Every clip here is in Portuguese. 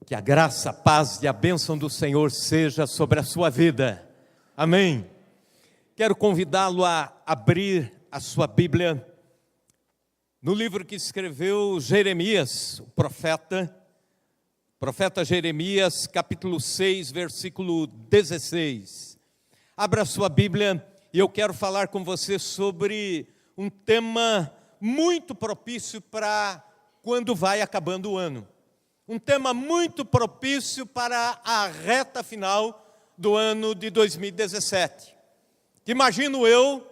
Que a graça, a paz e a bênção do Senhor seja sobre a sua vida. Amém. Quero convidá-lo a abrir a sua Bíblia no livro que escreveu Jeremias, o profeta Jeremias, capítulo 6, versículo 16. Abra a sua Bíblia e eu quero falar com você sobre um tema muito propício para quando vai acabando o ano. Um tema muito propício para a reta final do ano de 2017. Imagino eu,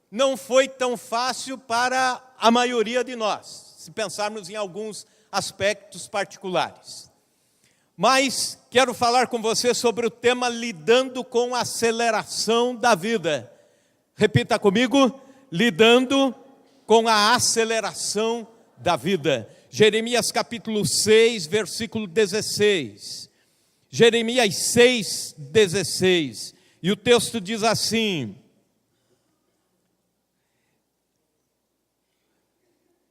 não foi tão fácil para a maioria de nós, se pensarmos em alguns aspectos particulares. Mas quero falar com você sobre o tema lidando com a aceleração da vida. Repita comigo, lidando com a aceleração da vida. Jeremias capítulo 6, versículo 16. Jeremias 6, 16. E o texto diz assim: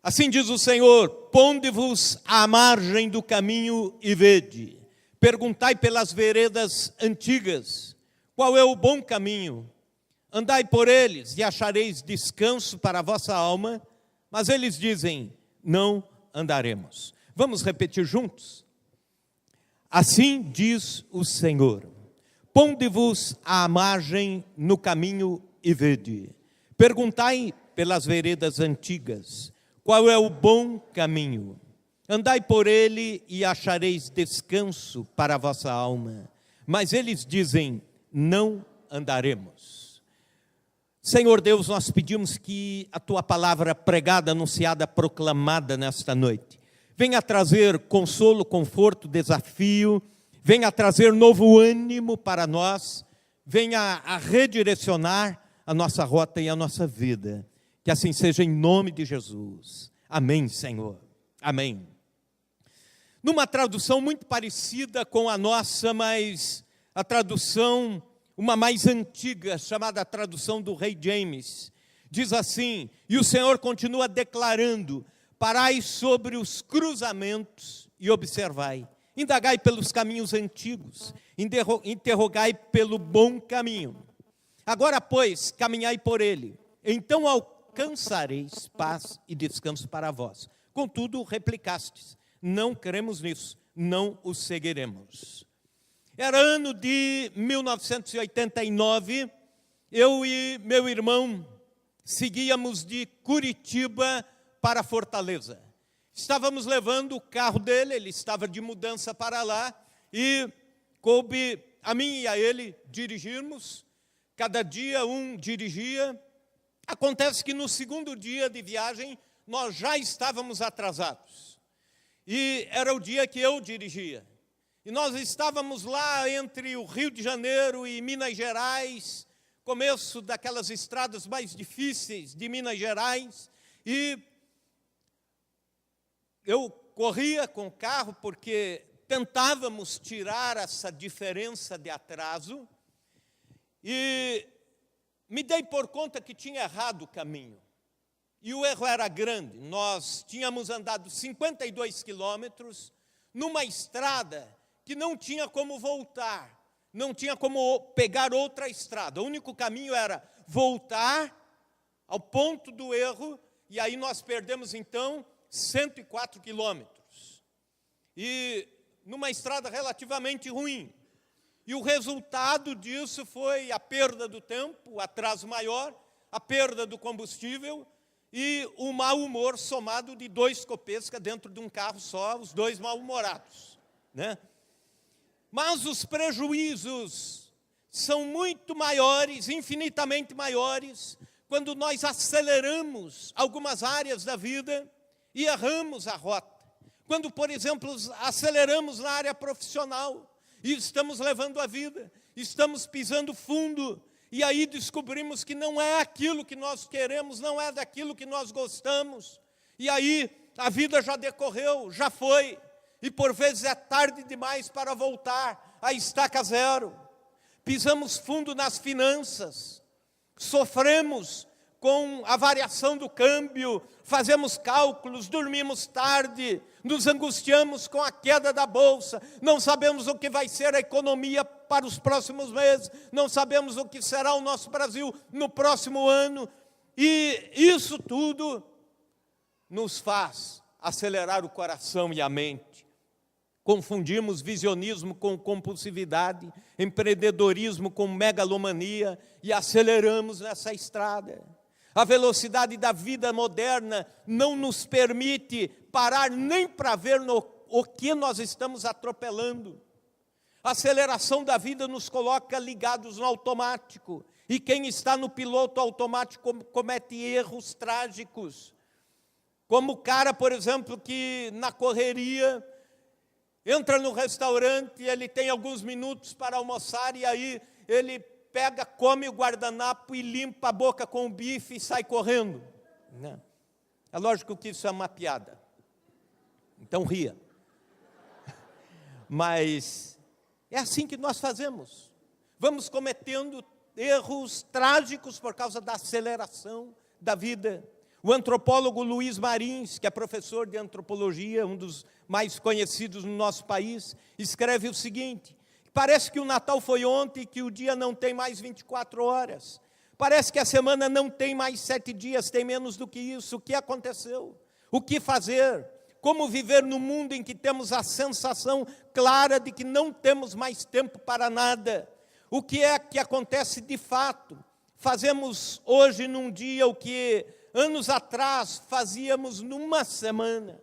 assim diz o Senhor, ponde-vos à margem do caminho e vede. Perguntai pelas veredas antigas, qual é o bom caminho? Andai por eles e achareis descanso para a vossa alma. Mas eles dizem, não andaremos. Vamos repetir juntos? Assim diz o Senhor, ponde-vos à margem no caminho e vede. Perguntai pelas veredas antigas, qual é o bom caminho? Andai por ele e achareis descanso para a vossa alma. Mas eles dizem, não andaremos. Senhor Deus, nós pedimos que a Tua palavra pregada, anunciada, proclamada nesta noite, venha trazer consolo, conforto, desafio, venha trazer novo ânimo para nós, venha a redirecionar a nossa rota e a nossa vida. Que assim seja em nome de Jesus. Amém, Senhor. Amém. Numa tradução muito parecida com a nossa, mas a tradução, uma mais antiga, chamada a tradução do Rei James, diz assim, e o Senhor continua declarando, parai sobre os cruzamentos e observai, indagai pelos caminhos antigos, interrogai pelo bom caminho. Agora, pois, caminhai por ele, então alcançareis paz e descanso para vós. Contudo, replicastes, não cremos nisso, não o seguiremos. Era ano de 1989, eu e meu irmão seguíamos de Curitiba para Fortaleza. Estávamos levando o carro dele, ele estava de mudança para lá, e coube a mim e a ele dirigirmos, cada dia um dirigia. Acontece que no segundo dia de viagem, nós já estávamos atrasados, e era o dia que eu dirigia. E nós estávamos lá entre o Rio de Janeiro e Minas Gerais, começo daquelas estradas mais difíceis de Minas Gerais, e eu corria com o carro porque tentávamos tirar essa diferença de atraso, e me dei por conta que tinha errado o caminho. E o erro era grande, nós tínhamos andado 52 quilômetros numa estrada que não tinha como voltar, não tinha como pegar outra estrada. O único caminho era voltar ao ponto do erro, e aí nós perdemos então 104 quilômetros. E numa estrada relativamente ruim. E o resultado disso foi a perda do tempo, o atraso maior, a perda do combustível e o mau humor somado de dois Copesca dentro de um carro só, os dois mal-humorados, né? Mas os prejuízos são muito maiores, infinitamente maiores, quando nós aceleramos algumas áreas da vida e erramos a rota. Quando, por exemplo, aceleramos na área profissional e estamos levando a vida, estamos pisando fundo, e aí descobrimos que não é aquilo que nós queremos, não é daquilo que nós gostamos, e aí a vida já decorreu, já foi, e por vezes é tarde demais para voltar à estaca zero. Pisamos fundo nas finanças, sofremos com a variação do câmbio, fazemos cálculos, dormimos tarde, nos angustiamos com a queda da bolsa, não sabemos o que vai ser a economia para os próximos meses, não sabemos o que será o nosso Brasil no próximo ano, e isso tudo nos faz acelerar o coração e a mente. Confundimos visionismo com compulsividade, empreendedorismo com megalomania e aceleramos nessa estrada. A velocidade da vida moderna não nos permite parar nem para ver o que nós estamos atropelando. A aceleração da vida nos coloca ligados no automático. E quem está no piloto automático comete erros trágicos. Como o cara, por exemplo, que na correria entra no restaurante, ele tem alguns minutos para almoçar e aí ele pega, come o guardanapo e limpa a boca com o bife e sai correndo. É lógico que isso é uma piada. Então ria. Mas é assim que nós fazemos. Vamos cometendo erros trágicos por causa da aceleração da vida. O antropólogo Luiz Marins, que é professor de antropologia, um dos mais conhecidos no nosso país, escreve o seguinte: parece que o Natal foi ontem e que o dia não tem mais 24 horas. Parece que a semana não tem mais 7 dias, tem menos do que isso. O que aconteceu? O que fazer? Como viver no mundo em que temos a sensação clara de que não temos mais tempo para nada? O que é que acontece de fato? Fazemos hoje num dia o que anos atrás fazíamos numa semana.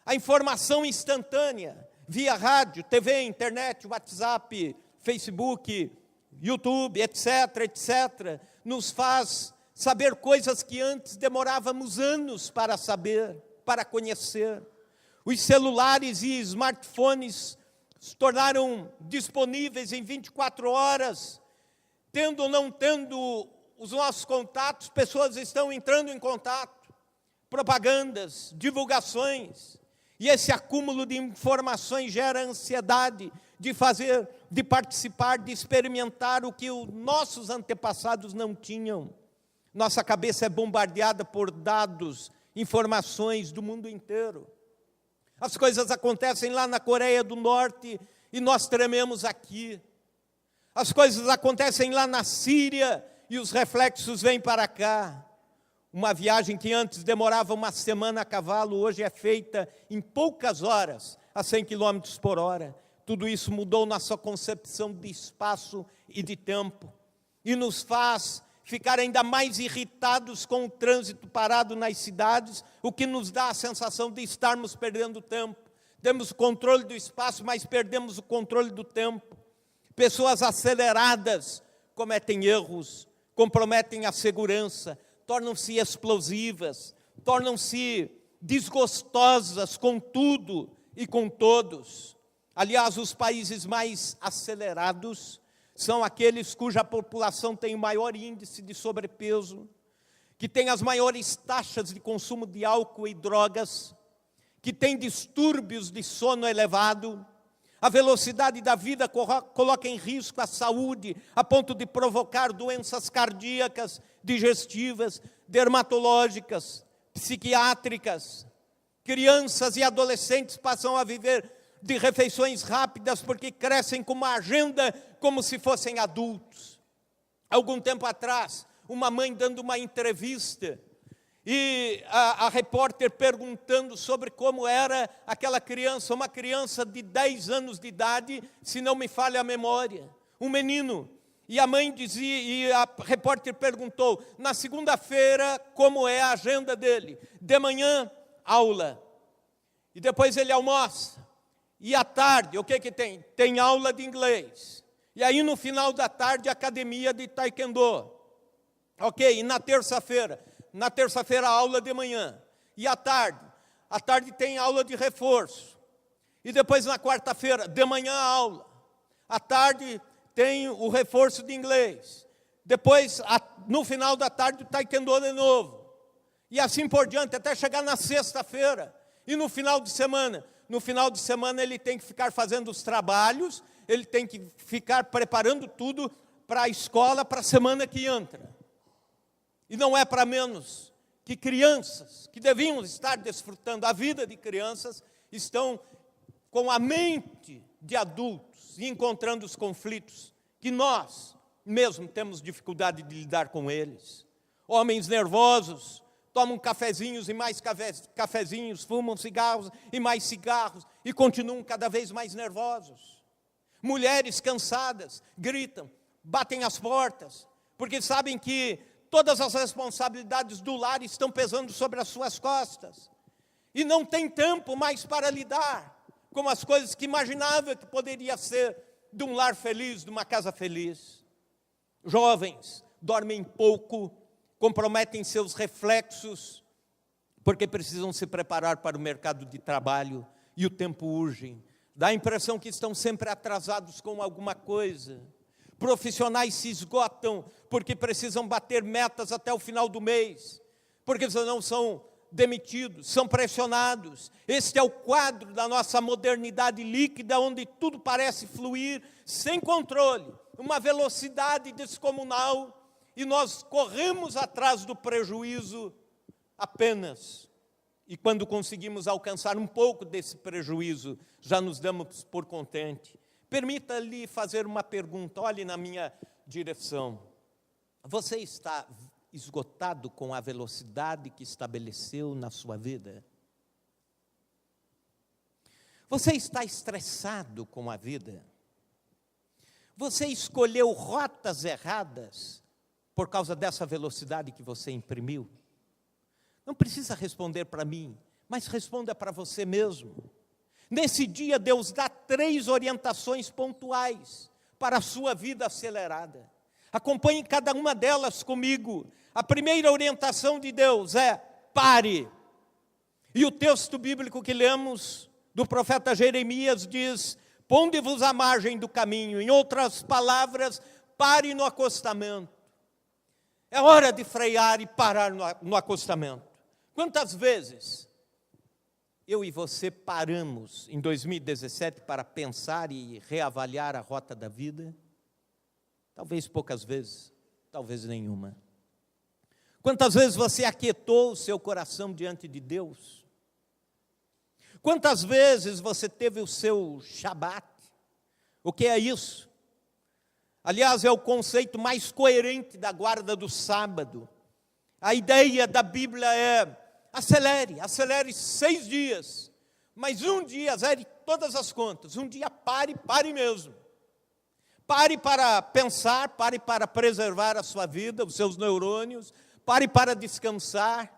A informação instantânea, via rádio, TV, internet, WhatsApp, Facebook, YouTube, etc., etc., nos faz saber coisas que antes demorávamos anos para saber, para conhecer. Os celulares e smartphones se tornaram disponíveis em 24 horas, tendo ou não tendo os nossos contatos, pessoas estão entrando em contato, propagandas, divulgações, e esse acúmulo de informações gera ansiedade de fazer, de participar, de experimentar o que os nossos antepassados não tinham. Nossa cabeça é bombardeada por dados, informações do mundo inteiro. As coisas acontecem lá na Coreia do Norte e nós trememos aqui. As coisas acontecem lá na Síria e os reflexos vêm para cá. Uma viagem que antes demorava uma semana a cavalo, hoje é feita em poucas horas, a 100 km por hora. Tudo isso mudou nossa concepção de espaço e de tempo. E nos faz ficar ainda mais irritados com o trânsito parado nas cidades, o que nos dá a sensação de estarmos perdendo tempo. Temos o controle do espaço, mas perdemos o controle do tempo. Pessoas aceleradas cometem erros, comprometem a segurança, tornam-se explosivas, tornam-se desgostosas com tudo e com todos. Aliás, os países mais acelerados são aqueles cuja população tem o maior índice de sobrepeso, que tem as maiores taxas de consumo de álcool e drogas, que tem distúrbios de sono elevado. A velocidade da vida coloca em risco a saúde, a ponto de provocar doenças cardíacas, digestivas, dermatológicas, psiquiátricas. Crianças e adolescentes passam a viver de refeições rápidas porque crescem com uma agenda como se fossem adultos. Algum tempo atrás, uma mãe dando uma entrevista e a repórter perguntando sobre como era aquela criança, uma criança de 10 anos de idade, se não me falha a memória, um menino. E a mãe dizia, e a repórter perguntou, na segunda-feira, como é a agenda dele? De manhã, aula. E depois ele almoça. E à tarde, o que tem? Tem aula de inglês. E aí no final da tarde, academia de taekwondo. Ok, e na terça-feira? Na terça-feira, aula de manhã. E à tarde tem aula de reforço. E depois na quarta-feira, de manhã, aula. À tarde tem o reforço de inglês. Depois, no final da tarde, o taekwondo de novo. E assim por diante, até chegar na sexta-feira. E no final de semana? No final de semana ele tem que ficar fazendo os trabalhos, ele tem que ficar preparando tudo para a escola, para a semana que entra. E não é para menos que crianças, que deviam estar desfrutando a vida de crianças, estão com a mente de adultos e encontrando os conflitos que nós mesmo temos dificuldade de lidar com eles. Homens nervosos, tomam cafezinhos e mais cafezinhos, fumam cigarros e mais cigarros e continuam cada vez mais nervosos. Mulheres cansadas, gritam, batem as portas, porque sabem que todas as responsabilidades do lar estão pesando sobre as suas costas. E não tem tempo mais para lidar com as coisas que imaginava que poderia ser de um lar feliz, de uma casa feliz. Jovens dormem pouco, comprometem seus reflexos, porque precisam se preparar para o mercado de trabalho e o tempo urge. Dá a impressão que estão sempre atrasados com alguma coisa. Profissionais se esgotam porque precisam bater metas até o final do mês, porque senão são demitidos, são pressionados. Este é o quadro da nossa modernidade líquida, onde tudo parece fluir sem controle, uma velocidade descomunal, e nós corremos atrás do prejuízo apenas. E quando conseguimos alcançar um pouco desse prejuízo, já nos damos por contente. Permita-lhe fazer uma pergunta, olhe na minha direção. Você está esgotado com a velocidade que estabeleceu na sua vida? Você está estressado com a vida? Você escolheu rotas erradas por causa dessa velocidade que você imprimiu? Não precisa responder para mim, mas responda para você mesmo. Nesse dia, Deus dá 3 orientações pontuais para a sua vida acelerada. Acompanhe cada uma delas comigo. A primeira orientação de Deus é: pare. E o texto bíblico que lemos do profeta Jeremias diz: ponde-vos à margem do caminho. Em outras palavras, pare no acostamento. É hora de frear e parar no acostamento. Quantas vezes eu e você paramos em 2017 para pensar e reavaliar a rota da vida? Talvez poucas vezes, talvez nenhuma. Quantas vezes você aquietou o seu coração diante de Deus? Quantas vezes você teve o seu Shabat? O que é isso? Aliás, é o conceito mais coerente da guarda do sábado. A ideia da Bíblia é: acelere 6 dias, mas um dia zere todas as contas. Um dia pare mesmo. Pare para pensar, pare para preservar a sua vida, os seus neurônios, pare para descansar,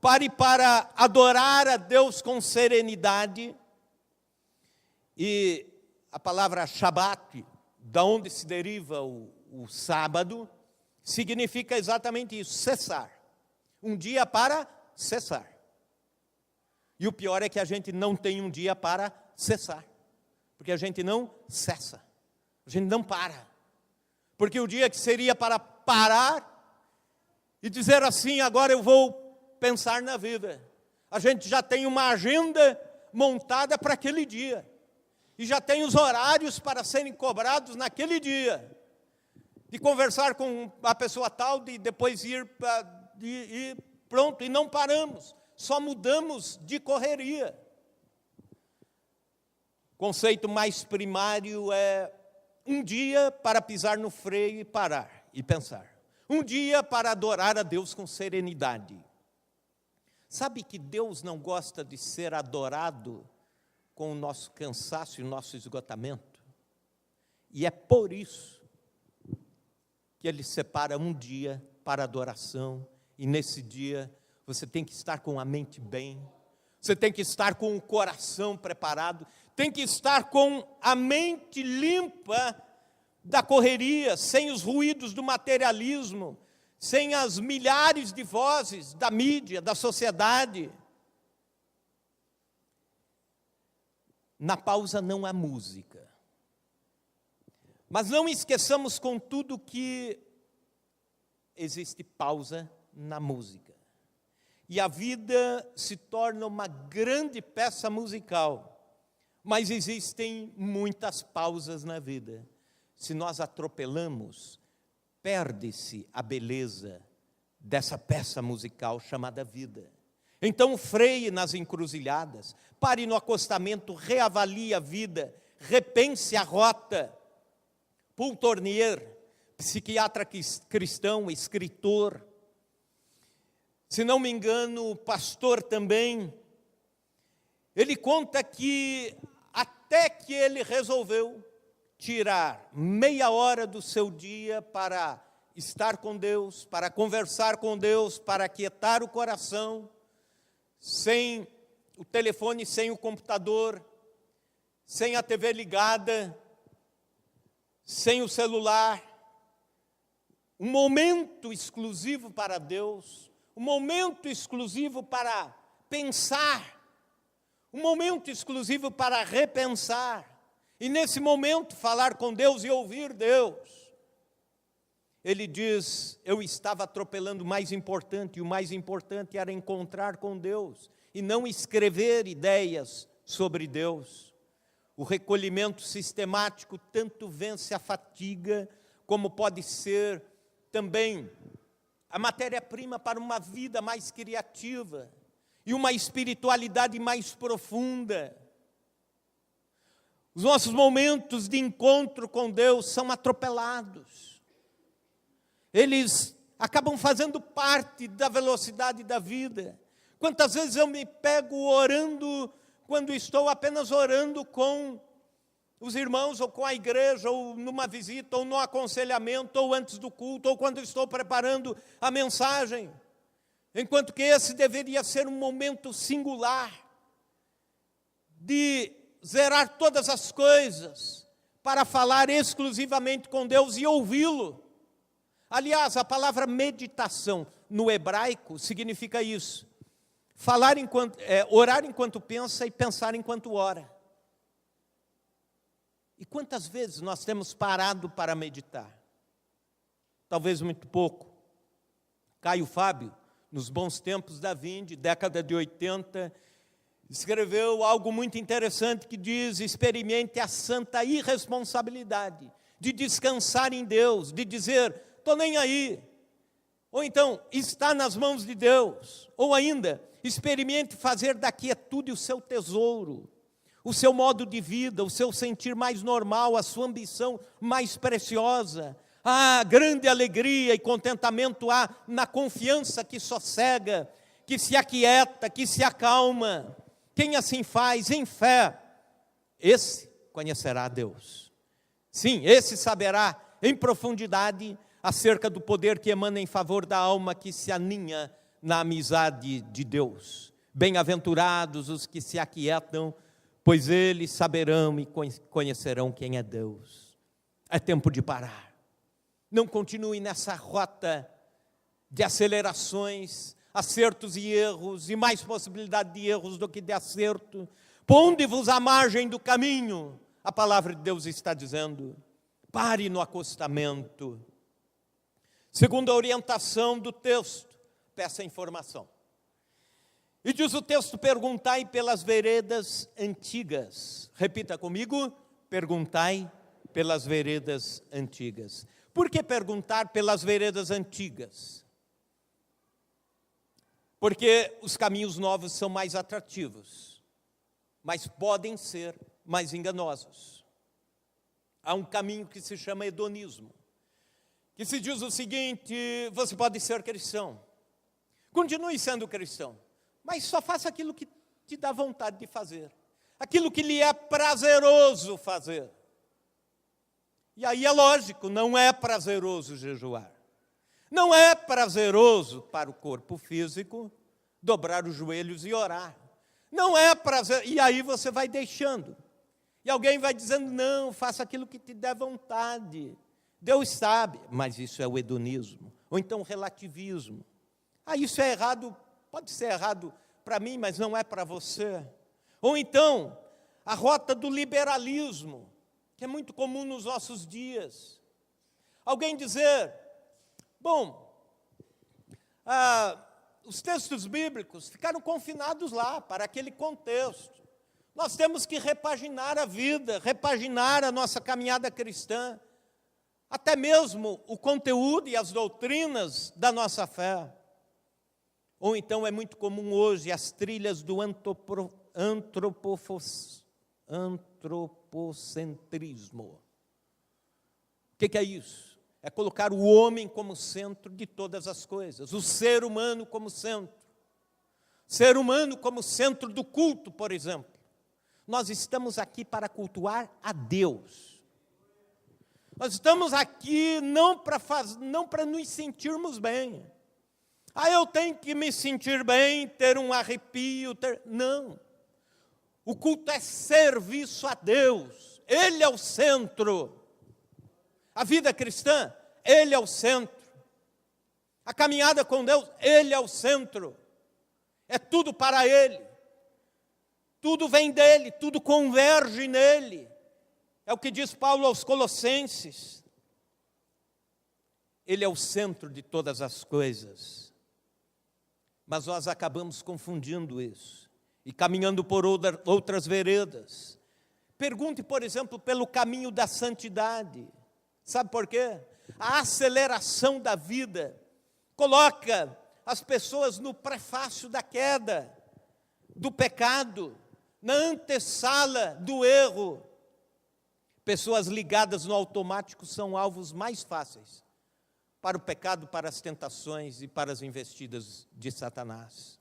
pare para adorar a Deus com serenidade. E a palavra Shabat, da onde se deriva o sábado, significa exatamente isso: cessar. Um dia para cessar. E o pior é que a gente não tem um dia para cessar, porque a gente não cessa, a gente não para. Porque o dia que seria para parar e dizer assim: agora eu vou pensar na vida, a gente já tem uma agenda montada para aquele dia, e já tem os horários para serem cobrados naquele dia, de conversar com a pessoa tal, de depois ir pronto, e não paramos, só mudamos de correria. O conceito mais primário é um dia para pisar no freio e parar e pensar. Um dia para adorar a Deus com serenidade. Sabe que Deus não gosta de ser adorado com o nosso cansaço e o nosso esgotamento? E é por isso que Ele separa um dia para adoração. E nesse dia você tem que estar com a mente bem, você tem que estar com o coração preparado, tem que estar com a mente limpa da correria, sem os ruídos do materialismo, sem as milhares de vozes da mídia, da sociedade. Na pausa não há música. Mas não esqueçamos, contudo, que existe pausa na música. E a vida se torna uma grande peça musical. Mas existem muitas pausas na vida. Se nós atropelamos, perde-se a beleza dessa peça musical chamada vida. Então freie nas encruzilhadas, pare no acostamento, reavalie a vida, repense a rota. Paul Tournier, psiquiatra cristão, escritor, se não me engano, pastor também, ele conta que até que ele resolveu tirar meia hora do seu dia para estar com Deus, para conversar com Deus, para aquietar o coração, sem o telefone, sem o computador, sem a TV ligada, sem o celular, um momento exclusivo para Deus, um momento exclusivo para pensar, um momento exclusivo para repensar, e nesse momento falar com Deus e ouvir Deus. Ele diz, eu estava atropelando o mais importante, e o mais importante era encontrar com Deus, e não escrever ideias sobre Deus. O recolhimento sistemático tanto vence a fatiga, como pode ser também a matéria-prima para uma vida mais criativa, e uma espiritualidade mais profunda. Os nossos momentos de encontro com Deus são atropelados. Eles acabam fazendo parte da velocidade da vida. Quantas vezes eu me pego orando, quando estou apenas orando com os irmãos, ou com a igreja, ou numa visita, ou no aconselhamento, ou antes do culto, ou quando estou preparando a mensagem. Enquanto que esse deveria ser um momento singular, de zerar todas as coisas, para falar exclusivamente com Deus e ouvi-lo. Aliás, a palavra meditação no hebraico significa isso. Orar enquanto pensa e pensar enquanto ora. E quantas vezes nós temos parado para meditar? Talvez muito pouco. Caio Fábio, nos bons tempos da Vinde, década de 80, escreveu algo muito interessante que diz, experimente a santa irresponsabilidade de descansar em Deus, de dizer, estou nem aí. Ou então, está nas mãos de Deus. Ou ainda, experimente fazer da quietude o seu tesouro, o seu modo de vida, o seu sentir mais normal, a sua ambição mais preciosa. Grande alegria e contentamento há na confiança que sossega, que se aquieta, que se acalma. Quem assim faz em fé, esse conhecerá a Deus. Sim, esse saberá em profundidade acerca do poder que emana em favor da alma que se aninha na amizade de Deus. Bem-aventurados os que se aquietam, pois eles saberão e conhecerão quem é Deus. É tempo de parar. Não continue nessa rota de acelerações, acertos e erros, e mais possibilidade de erros do que de acerto. Ponde-vos à margem do caminho, a palavra de Deus está dizendo. Pare no acostamento. Segundo a orientação do texto, peça informação. E diz o texto, perguntai pelas veredas antigas. Repita comigo, perguntai pelas veredas antigas. Por que perguntar pelas veredas antigas? Porque os caminhos novos são mais atrativos, mas podem ser mais enganosos. Há um caminho que se chama hedonismo, que se diz o seguinte, você pode ser cristão, continue sendo cristão, mas só faça aquilo que te dá vontade de fazer, aquilo que lhe é prazeroso fazer. E aí é lógico, não é prazeroso jejuar. Não é prazeroso para o corpo físico dobrar os joelhos e orar. Não é prazer, e aí você vai deixando. E alguém vai dizendo, não, faça aquilo que te der vontade. Deus sabe, mas isso é o hedonismo. Ou então o relativismo. Isso é errado, pode ser errado para mim, mas não é para você. Ou então, a rota do liberalismo, que é muito comum nos nossos dias. Alguém dizer, bom, os textos bíblicos ficaram confinados lá, para aquele contexto. Nós temos que repaginar a vida, repaginar a nossa caminhada cristã, até mesmo o conteúdo e as doutrinas da nossa fé. Ou então é muito comum hoje as trilhas do antropocentrismo. O que é isso? É colocar o homem como centro de todas as coisas, o ser humano como centro. Ser humano como centro do culto, por exemplo. Nós estamos aqui para cultuar a Deus. Nós estamos aqui não para nos sentirmos bem. Eu tenho que me sentir bem, ter um arrepio. Não. O culto é serviço a Deus. Ele é o centro. A vida cristã, Ele é o centro. A caminhada com Deus, Ele é o centro. É tudo para Ele. Tudo vem dEle, tudo converge nele. É o que diz Paulo aos Colossenses. Ele é o centro de todas as coisas. Mas nós acabamos confundindo isso e caminhando por outras veredas. Pergunte, por exemplo, pelo caminho da santidade. Sabe por quê? A aceleração da vida coloca as pessoas no prefácio da queda, do pecado, na antessala do erro. Pessoas ligadas no automático são alvos mais fáceis para o pecado, para as tentações e para as investidas de Satanás.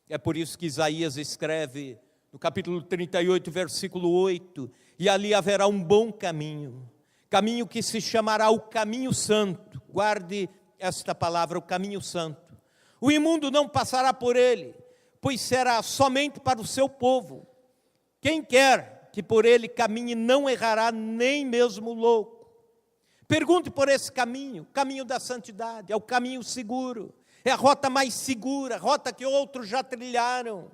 É por isso que Isaías escreve no capítulo 38, versículo 8, e ali haverá um bom caminho, caminho que se chamará o caminho santo. Guarde esta palavra, o caminho santo. O imundo não passará por ele, pois será somente para o seu povo. Quem quer que por ele caminhe não errará, nem mesmo o louco. Pergunte por esse caminho, caminho da santidade, é o caminho seguro, é a rota mais segura, rota que outros já trilharam.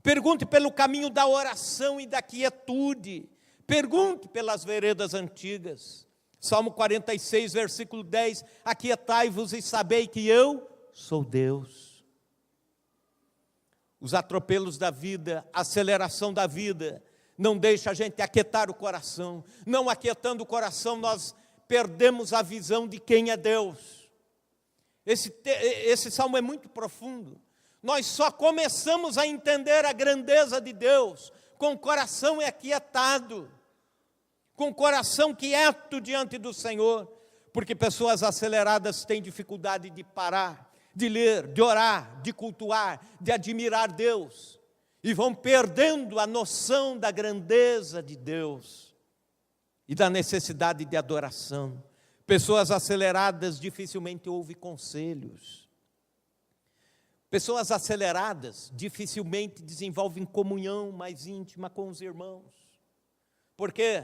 Pergunte pelo caminho da oração e da quietude, pergunte pelas veredas antigas. Salmo 46, versículo 10, aquietai-vos e sabei que eu sou Deus. Os atropelos da vida, a aceleração da vida, não deixa a gente aquietar o coração. Não aquietando o coração, nós perdemos a visão de quem é Deus. Esse salmo é muito profundo. Nós só começamos a entender a grandeza de Deus com o coração aquietado, com o coração quieto diante do Senhor, porque pessoas aceleradas têm dificuldade de parar, de ler, de orar, de cultuar, de admirar Deus, e vão perdendo a noção da grandeza de Deus e da necessidade de adoração. Pessoas aceleradas dificilmente ouvem conselhos. Pessoas aceleradas dificilmente desenvolvem comunhão mais íntima com os irmãos. Por quê?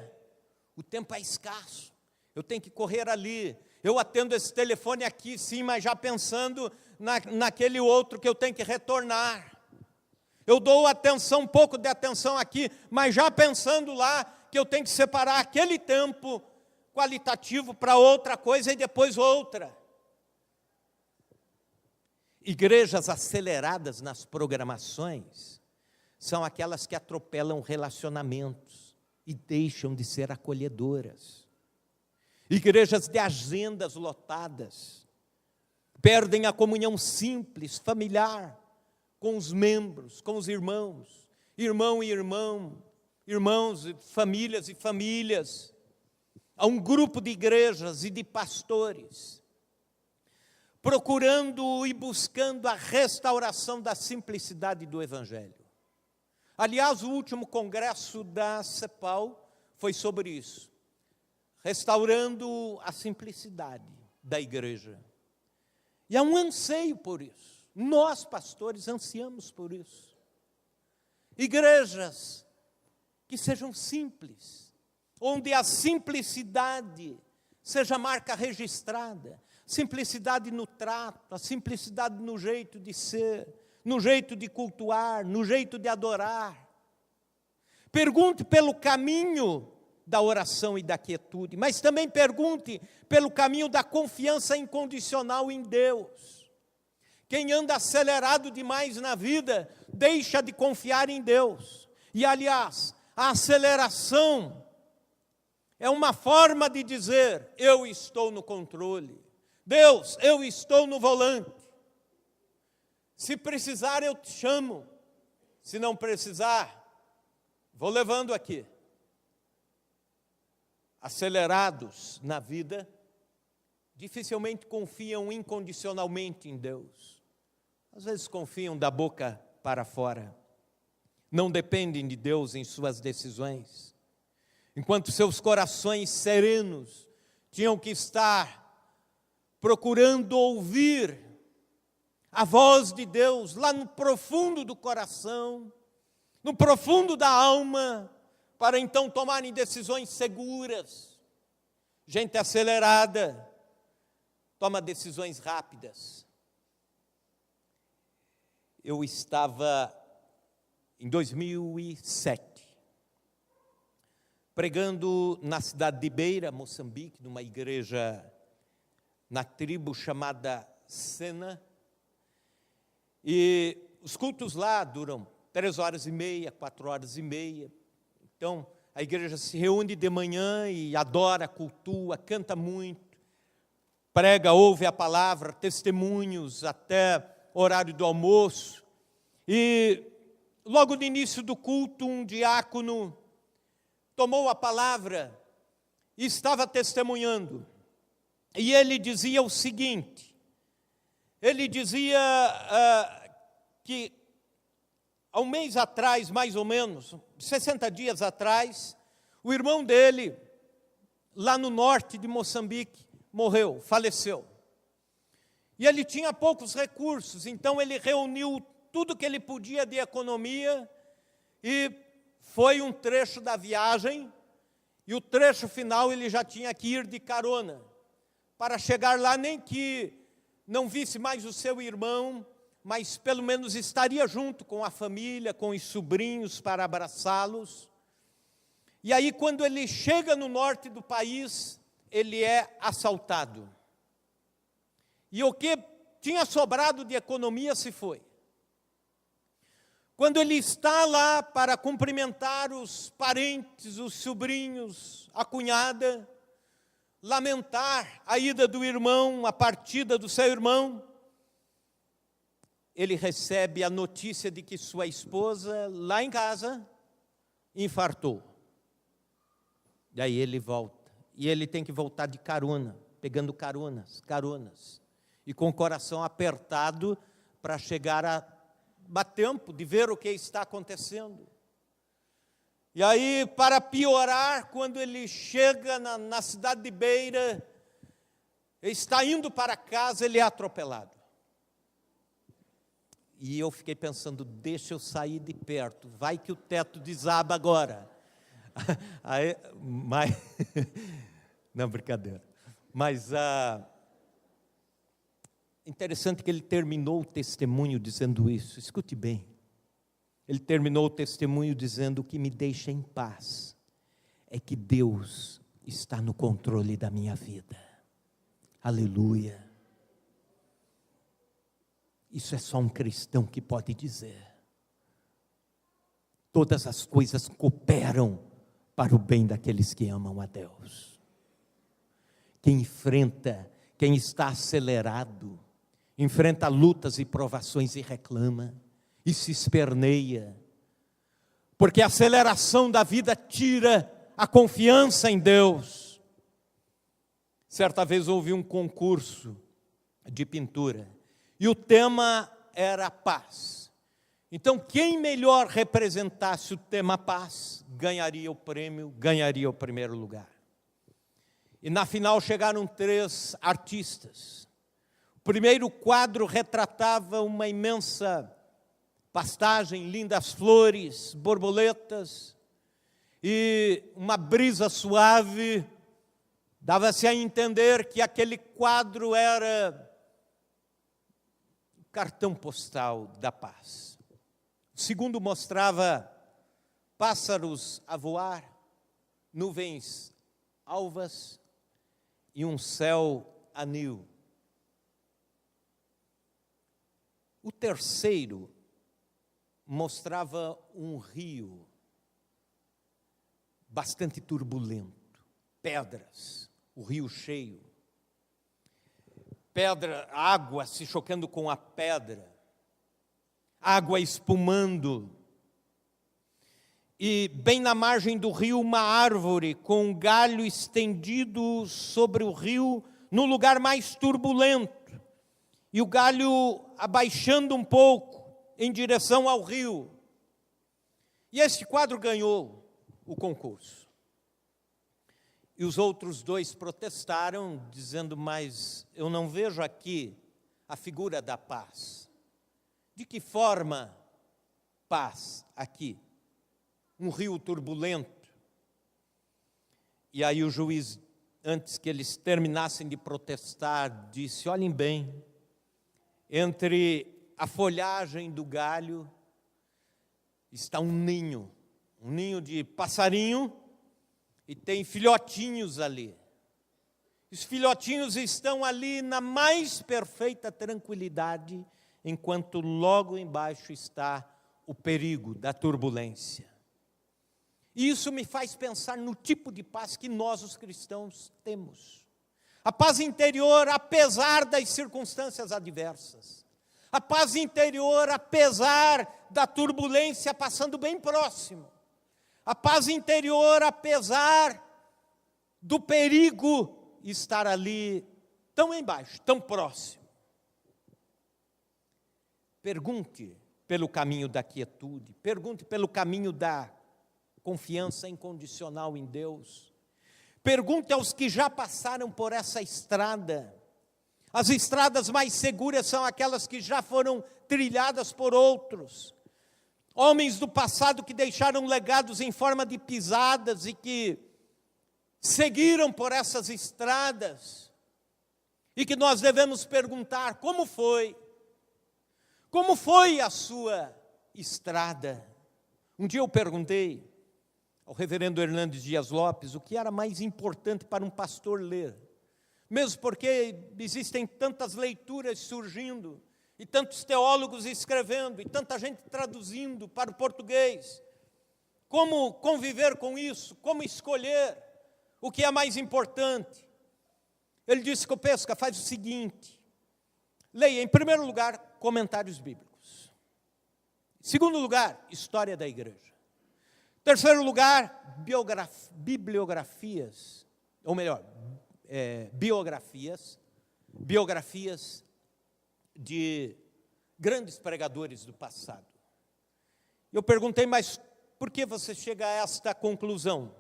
O tempo é escasso. Eu tenho que correr ali. Eu atendo esse telefone aqui, sim, mas já pensando naquele outro que eu tenho que retornar. Eu dou atenção, um pouco de atenção aqui, mas já pensando lá que eu tenho que separar aquele tempo qualitativo para outra coisa e depois outra. Igrejas aceleradas nas programações são aquelas que atropelam relacionamentos e deixam de ser acolhedoras. Igrejas de agendas lotadas perdem a comunhão simples, familiar, com os membros, com os irmãos, irmão e irmão, irmãos, famílias e famílias. Há um grupo de igrejas e de pastores procurando e buscando a restauração da simplicidade do Evangelho. Aliás, o último congresso da CEPAL foi sobre isso, restaurando a simplicidade da igreja. E há um anseio por isso. Nós, pastores, ansiamos por isso. Igrejas que sejam simples, onde a simplicidade seja marca registrada, simplicidade no trato, a simplicidade no jeito de ser, no jeito de cultuar, no jeito de adorar. Pergunte pelo caminho da oração e da quietude, mas também pergunte pelo caminho da confiança incondicional em Deus. Quem anda acelerado demais na vida, deixa de confiar em Deus. E, aliás, a aceleração é uma forma de dizer, eu estou no controle. Deus, eu estou no volante. Se precisar, eu te chamo. Se não precisar, vou levando aqui. Acelerados na vida, dificilmente confiam incondicionalmente em Deus. Às vezes confiam da boca para fora. Não dependem de Deus em suas decisões. Enquanto seus corações serenos tinham que estar procurando ouvir a voz de Deus lá no profundo do coração, no profundo da alma, para então tomarem decisões seguras. Gente acelerada toma decisões rápidas. Eu estava em 2007 pregando na cidade de Beira, Moçambique, numa igreja na tribo chamada Sena. E os cultos lá duram 3h30, 4h30. Então, a igreja se reúne de manhã e adora, cultua, canta muito, prega, ouve a palavra, testemunhos até o horário do almoço. E logo no início do culto, um diácono tomou a palavra e estava testemunhando. E ele dizia o seguinte, ele dizia que há um mês atrás, mais ou menos, 60 dias atrás, o irmão dele, lá no norte de Moçambique, morreu, faleceu. E ele tinha poucos recursos, então ele reuniu tudo que ele podia de economia e foi um trecho da viagem, e o trecho final ele já tinha que ir de carona, para chegar lá nem que não visse mais o seu irmão, mas pelo menos estaria junto com a família, com os sobrinhos para abraçá-los. E aí quando ele chega no norte do país, ele é assaltado. E o que tinha sobrado de economia se foi. Quando ele está lá para cumprimentar os parentes, os sobrinhos, a cunhada, lamentar a ida do irmão, a partida do seu irmão, ele recebe a notícia de que sua esposa, lá em casa, infartou. Daí ele volta. E ele tem que voltar de carona, pegando caronas. E com o coração apertado para chegar a tempo de ver o que está acontecendo. E aí, para piorar, quando ele chega na cidade de Beira, está indo para casa, ele é atropelado. E eu fiquei pensando, deixa eu sair de perto, vai que o teto desaba agora. Aí, mas, não, brincadeira. Mas interessante que ele terminou o testemunho dizendo isso, escute bem. Ele terminou o testemunho dizendo: o que me deixa em paz é que Deus está no controle da minha vida. Aleluia. Isso é só um cristão que pode dizer. Todas as coisas cooperam para o bem daqueles que amam a Deus. Quem enfrenta, quem está acelerado, enfrenta lutas e provações e reclama, e se esperneia, porque a aceleração da vida tira a confiança em Deus. Certa vez houve um concurso de pintura, e o tema era paz. Então, quem melhor representasse o tema paz, ganharia o prêmio, ganharia o primeiro lugar. E na final chegaram 3 artistas. O primeiro quadro retratava uma imensa pastagem, lindas flores, borboletas, e uma brisa suave. Dava-se a entender que aquele quadro era o cartão postal da paz. O segundo mostrava pássaros a voar, nuvens alvas e um céu anil. O terceiro mostrava um rio bastante turbulento, pedras, o rio cheio, pedra, água se chocando com a pedra, água espumando. E bem na margem do rio, uma árvore com um galho estendido sobre o rio, no lugar mais turbulento. E o galho abaixando um pouco em direção ao rio. E este quadro ganhou o concurso. E os outros dois protestaram, dizendo, mas eu não vejo aqui a figura da paz. De que forma paz aqui? Um rio turbulento. E aí o juiz, antes que eles terminassem de protestar, disse, olhem bem, entre a folhagem do galho está um ninho de passarinho, e tem filhotinhos ali. Os filhotinhos estão ali na mais perfeita tranquilidade, enquanto logo embaixo está o perigo da turbulência. E isso me faz pensar no tipo de paz que nós, os cristãos, temos. A paz interior, apesar das circunstâncias adversas. A paz interior, apesar da turbulência passando bem próximo. A paz interior, apesar do perigo estar ali tão embaixo, tão próximo. Pergunte pelo caminho da quietude, pergunte pelo caminho da confiança incondicional em Deus. Pergunte aos que já passaram por essa estrada. As estradas mais seguras são aquelas que já foram trilhadas por outros. Homens do passado que deixaram legados em forma de pisadas e que seguiram por essas estradas. E que nós devemos perguntar, como foi? Como foi a sua estrada? Um dia eu perguntei ao reverendo Hernandes Dias Lopes o que era mais importante para um pastor ler. Mesmo porque existem tantas leituras surgindo, e tantos teólogos escrevendo, e tanta gente traduzindo para o português. Como conviver com isso? Como escolher o que é mais importante? Ele disse que o Pesca faz o seguinte: leia, em primeiro lugar, comentários bíblicos. Em segundo lugar, história da igreja. Em terceiro lugar, bibliografias, ou melhor, biografias de grandes pregadores do passado. Eu perguntei, mas por que você chega a esta conclusão?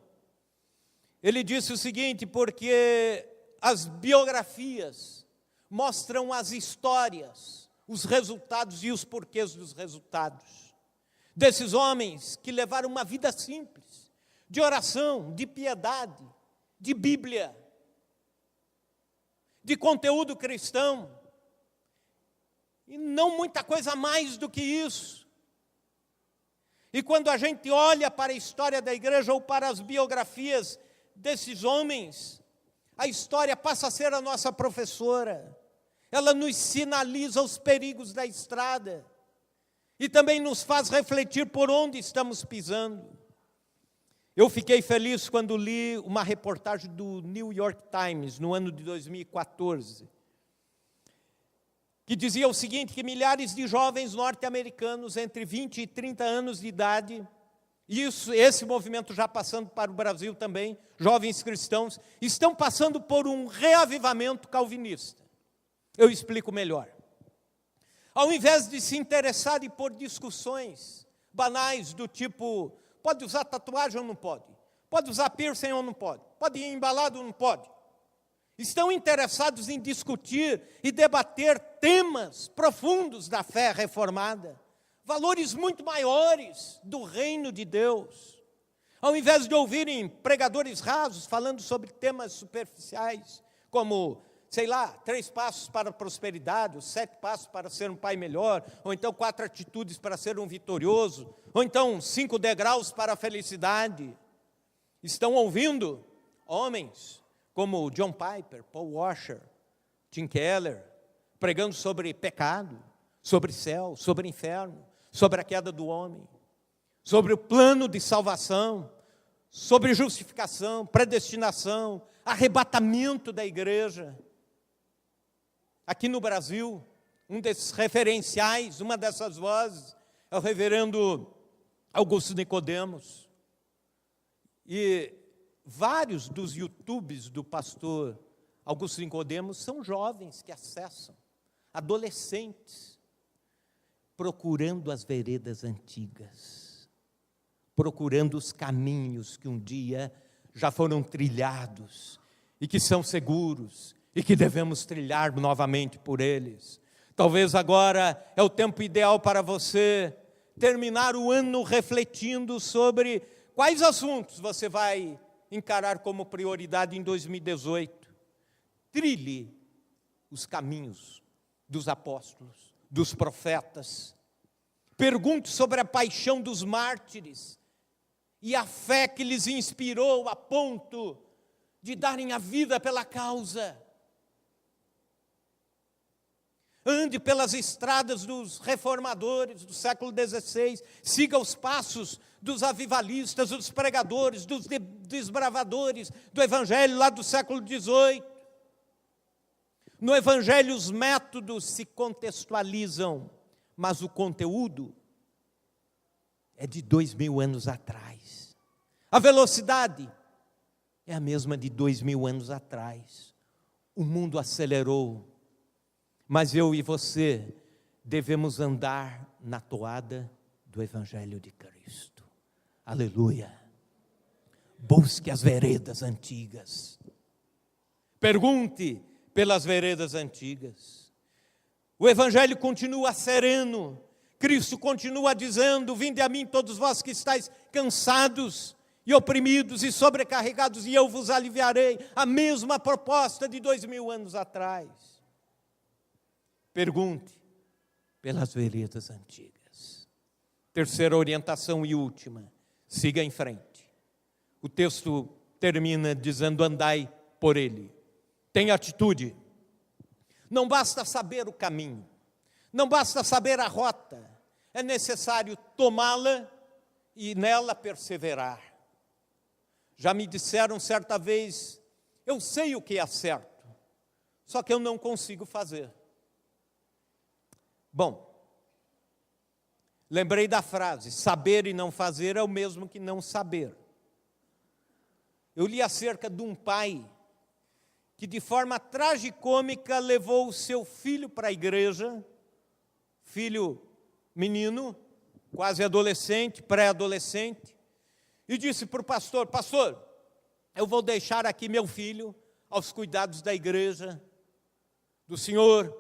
Ele disse o seguinte, porque as biografias mostram as histórias, os resultados e os porquês dos resultados. Desses homens que levaram uma vida simples, de oração, de piedade, de Bíblia, de conteúdo cristão, e não muita coisa mais do que isso. E quando a gente olha para a história da igreja ou para as biografias desses homens, a história passa a ser a nossa professora. Ela nos sinaliza os perigos da estrada e também nos faz refletir por onde estamos pisando. Eu fiquei feliz quando li uma reportagem do New York Times no ano de 2014, que dizia o seguinte, que milhares de jovens norte-americanos entre 20 e 30 anos de idade, esse movimento já passando para o Brasil também, jovens cristãos, estão passando por um reavivamento calvinista. Eu explico melhor. Ao invés de se interessarem por discussões banais do tipo, pode usar tatuagem ou não pode? Pode usar piercing ou não pode? Pode ir embalado ou não pode? Estão interessados em discutir e debater temas profundos da fé reformada, valores muito maiores do reino de Deus. Ao invés de ouvirem pregadores rasos falando sobre temas superficiais, como, 3 passos para a prosperidade, 7 passos para ser um pai melhor, ou então 4 atitudes para ser um vitorioso, ou então 5 degraus para a felicidade. Estão ouvindo homens como John Piper, Paul Washer, Tim Keller, pregando sobre pecado, sobre céu, sobre inferno, sobre a queda do homem, sobre o plano de salvação, sobre justificação, predestinação, arrebatamento da igreja. Aqui no Brasil, um desses referenciais, uma dessas vozes, é o reverendo Augusto Nicodemos. E vários dos YouTubes do pastor Augusto Nicodemos são jovens que acessam, adolescentes, procurando as veredas antigas, procurando os caminhos que um dia já foram trilhados e que são seguros e que devemos trilhar novamente por eles. Talvez agora é o tempo ideal para você terminar o ano refletindo sobre quais assuntos você vai encarar como prioridade em 2018. Trilhe os caminhos dos apóstolos, dos profetas. Pergunte sobre a paixão dos mártires e a fé que lhes inspirou a ponto de darem a vida pela causa. Ande pelas estradas dos reformadores do século XVI, siga os passos dos avivalistas, dos pregadores, dos desbravadores do Evangelho lá do século XVIII. No Evangelho os métodos se contextualizam, mas o conteúdo é de 2000 anos atrás. A velocidade é a mesma de 2000 anos atrás. O mundo acelerou, mas eu e você devemos andar na toada do Evangelho de Cristo. Aleluia. Busque as veredas antigas. Pergunte pelas veredas antigas. O Evangelho continua sereno. Cristo continua dizendo: vinde a mim todos vós que estáis cansados e oprimidos e sobrecarregados, e eu vos aliviarei. A mesma proposta de 2000 anos atrás. Pergunte pelas veredas antigas. Terceira orientação e última: siga em frente. O texto termina dizendo: andai por ele. Tenha atitude. Não basta saber o caminho, não basta saber a rota, é necessário tomá-la e nela perseverar. Já me disseram certa vez: eu sei o que é certo, só que eu não consigo fazer. Bom, lembrei da frase: saber e não fazer é o mesmo que não saber. Eu li acerca de um pai que de forma tragicômica levou o seu filho para a igreja, filho menino, quase adolescente, pré-adolescente, e disse para o pastor: pastor, eu vou deixar aqui meu filho aos cuidados da igreja, do senhor,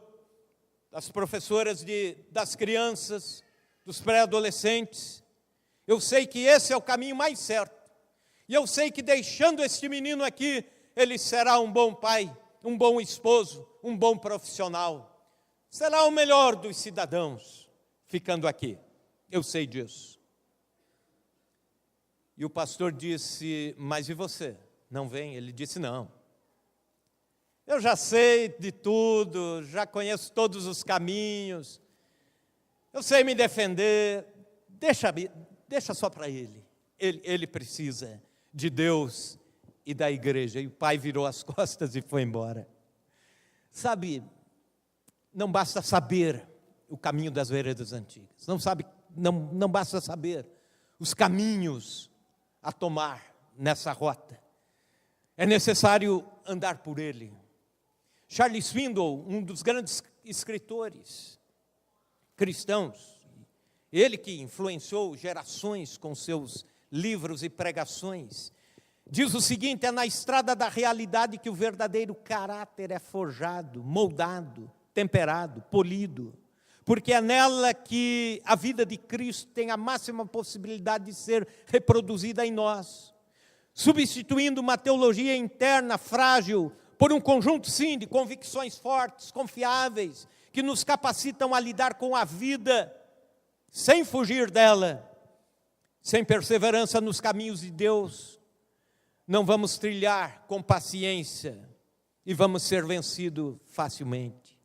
das professoras das crianças, dos pré-adolescentes. Eu sei que esse é o caminho mais certo, e eu sei que deixando este menino aqui, ele será um bom pai, um bom esposo, um bom profissional. Será o melhor dos cidadãos ficando aqui. Eu sei disso. E o pastor disse: mas e você? Não vem? Ele disse: não. Eu já sei de tudo, já conheço todos os caminhos, eu sei me defender, deixa só para ele. Ele precisa de Deus e da igreja. E o pai virou as costas e foi embora. Sabe, não basta saber o caminho das veredas antigas, não basta saber os caminhos a tomar nessa rota, é necessário andar por ele. Charles Swindoll, um dos grandes escritores cristãos, ele que influenciou gerações com seus livros e pregações, diz o seguinte: é na estrada da realidade que o verdadeiro caráter é forjado, moldado, temperado, polido, porque é nela que a vida de Cristo tem a máxima possibilidade de ser reproduzida em nós, substituindo uma teologia interna frágil por um conjunto, sim, de convicções fortes, confiáveis, que nos capacitam a lidar com a vida sem fugir dela. Sem perseverança nos caminhos de Deus, não vamos trilhar com paciência e vamos ser vencidos facilmente.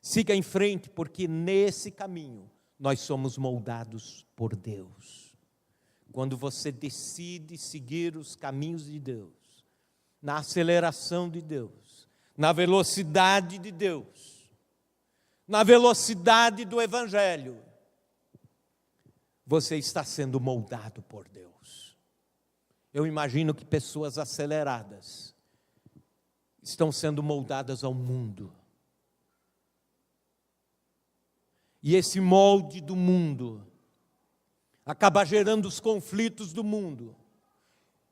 Siga em frente, porque nesse caminho nós somos moldados por Deus. Quando você decide seguir os caminhos de Deus, na aceleração de Deus, na velocidade de Deus, na velocidade do Evangelho, você está sendo moldado por Deus. Eu imagino que pessoas aceleradas estão sendo moldadas ao mundo. E esse molde do mundo acaba gerando os conflitos do mundo.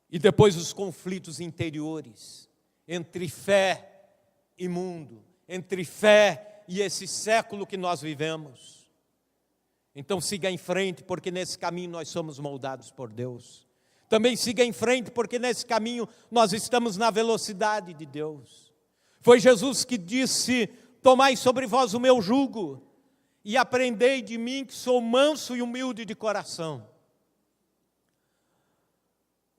E depois os conflitos interiores, entre fé e mundo, entre fé e esse século que nós vivemos. Então siga em frente, porque nesse caminho nós somos moldados por Deus. Também siga em frente, porque nesse caminho nós estamos na velocidade de Deus. Foi Jesus que disse: tomai sobre vós o meu jugo, e aprendei de mim, que sou manso e humilde de coração.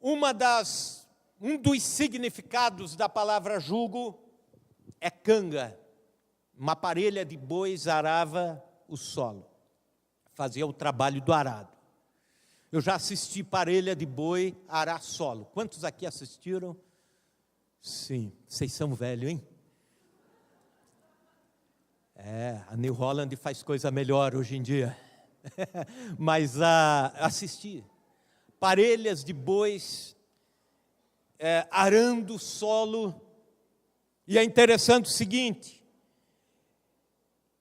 Um dos significados da palavra jugo é canga. Uma parelha de bois arava o solo, fazia o trabalho do arado. Eu já assisti parelha de boi arar solo. Quantos aqui assistiram? Sim, vocês são velhos, hein? A New Holland faz coisa melhor hoje em dia. Mas assisti parelhas de bois arando o solo. E é interessante o seguinte,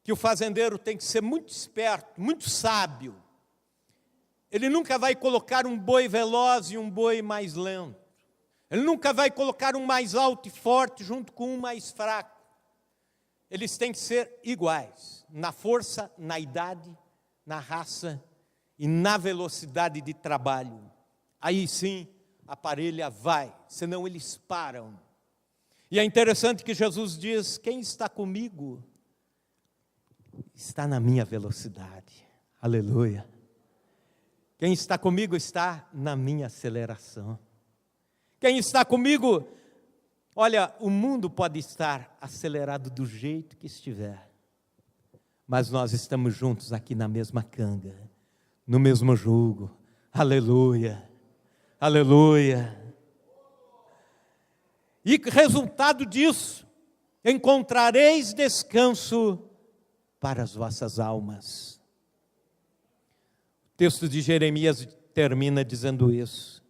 que o fazendeiro tem que ser muito esperto, muito sábio. Ele nunca vai colocar um boi veloz e um boi mais lento. Ele nunca vai colocar um mais alto e forte junto com um mais fraco. Eles têm que ser iguais, na força, na idade, na raça e na velocidade de trabalho. Aí sim, a parelha vai, senão eles param. E é interessante que Jesus diz: quem está comigo está na minha velocidade. Aleluia. Quem está comigo está na minha aceleração. Quem está comigo, olha, o mundo pode estar acelerado do jeito que estiver, mas nós estamos juntos aqui na mesma canga, no mesmo jugo. Aleluia, aleluia. E resultado disso, encontrareis descanso para as vossas almas. O texto de Jeremias termina dizendo isso,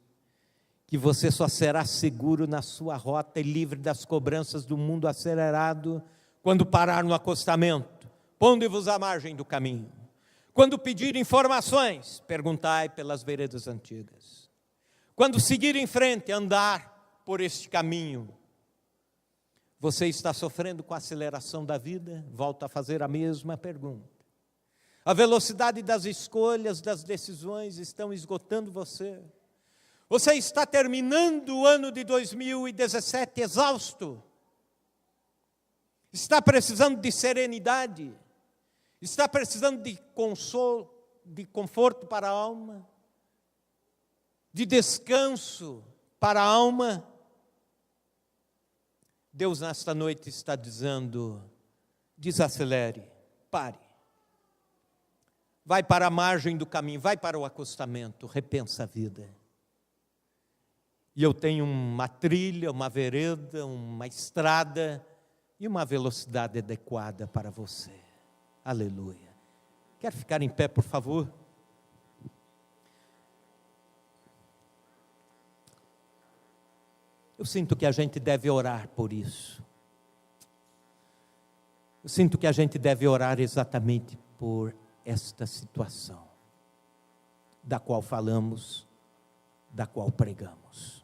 que você só será seguro na sua rota e livre das cobranças do mundo acelerado quando parar no acostamento, pondo-vos à margem do caminho. Quando pedir informações, perguntai pelas veredas antigas. Quando seguir em frente, andar por este caminho. Você está sofrendo com a aceleração da vida? Volto a fazer a mesma pergunta. A velocidade das escolhas, das decisões estão esgotando você. Você está terminando o ano de 2017 exausto. Está precisando de serenidade. Está precisando de consolo, de conforto para a alma. De descanso para a alma. Deus nesta noite está dizendo: desacelere, pare. Vai para a margem do caminho, vai para o acostamento, repensa a vida. E eu tenho uma trilha, uma vereda, uma estrada e uma velocidade adequada para você. Aleluia. Quer ficar em pé, por favor? Eu sinto que a gente deve orar por isso. Eu sinto que a gente deve orar exatamente por esta situação, da qual falamos, da qual pregamos.